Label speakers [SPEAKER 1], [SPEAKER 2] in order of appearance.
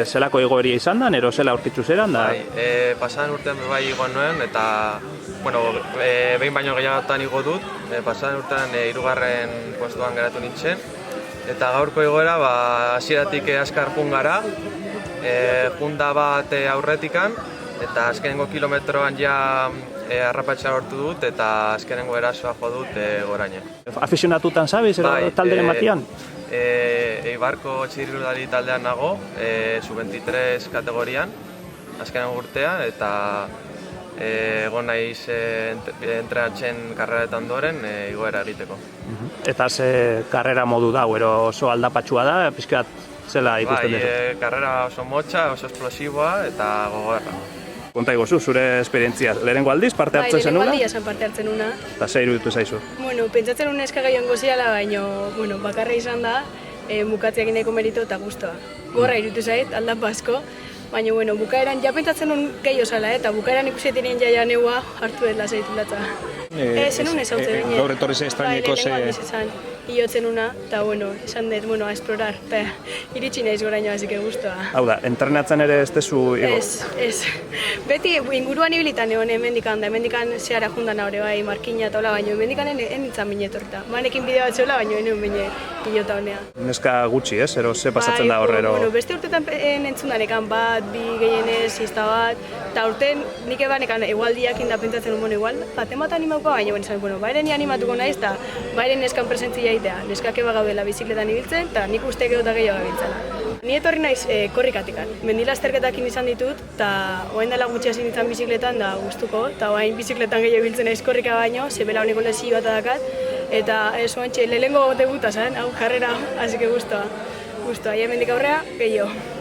[SPEAKER 1] Zelako igoeria izan da, nero zela aurkitzu zeran da?
[SPEAKER 2] Pasan urtean bai igoan nuen, eta behin baino gehiagotan igo dut. Pasan urtean 3. postuan geratu nintzen. Eta gaurko igoera, hasieratik azkar jun gara, junda bat aurretikan, eta azkenengo kilometroan ja harrapatxa lortu dut, eta azkenengo erasoa jo dut goraino.
[SPEAKER 1] Afizionatutan zabiz, talderen batian?
[SPEAKER 2] Eibarko txirrildari taldean nago, sub-23 kategorian, azkenengo urtean, eta egon naiz entrenatzen karreretan doren igoera egiteko.
[SPEAKER 1] Eta ze karrera modu da, oso aldapatxua da, pixkat zela ikusten duzu?
[SPEAKER 2] Karrera oso motxa, oso esplosiboa eta gogorra.
[SPEAKER 1] Konta iguzu, zure esperientzia, lehenengo aldiz parte hartzen zenuna?
[SPEAKER 3] Lehenengo aldia zen parte hartzen una.
[SPEAKER 1] Eta ze iruditu zaizu?
[SPEAKER 3] Pentsatzen una eskaga joango ziala, baina bakarra izan da, bukatziak indaiko merito eta guztua. Gorra iruditu zait, aldapa asko, baina bukaeran, ja pentsatzen un gehiago zala, eta bukaeran ikusetinen jaia neua hartu dela zaitu latza. Zenun ez hau bine.
[SPEAKER 1] Gaur etorri ze estraineko ze...
[SPEAKER 3] Lehenengo aldiz izan, iotzen una, eta esan dut, a esplorar, eta iritsi naiz goraino, hasi que guztua.
[SPEAKER 1] Hau da, entrenatzen ere ez dezu...
[SPEAKER 3] Ez. Beti inguruan ibilitan egon hemendikan da, hemendikan zehara jundan haure bai, markina eta hola, baina hemendikan enitzan bine etorta. Manekin bideo bat zeula, baina enen bine pilota honea.
[SPEAKER 1] Neska gutxi, ez? Ero ze pasatzen da horrero?
[SPEAKER 3] Beste urtetan entzundanekan bat, bi gehienez, izta bat, eta urten nik ebanekan egualdiak indapentsatzen igual, baten bat animauko, baina bairen animatuko naiz, eta bairen neskan presentzia itea. Neskak eba gaudela bizikletan ibiltzen, eta nik uste gehiago eta gehiago gabiltzen. Ni etorri naiz korrikatikan. Mendilazterketakin izan ditut, eta oain dela gutxi hasi nintzen bizikletan da gustuko, eta oain bizikletan gehiago biltzen naiz korrika baino, zebela honeko lesio bat adakat, eta ez oantxe lehengo debuta zen, hau karrera, hasi que guztua. Guztua, hemendik aurrea, gehiago.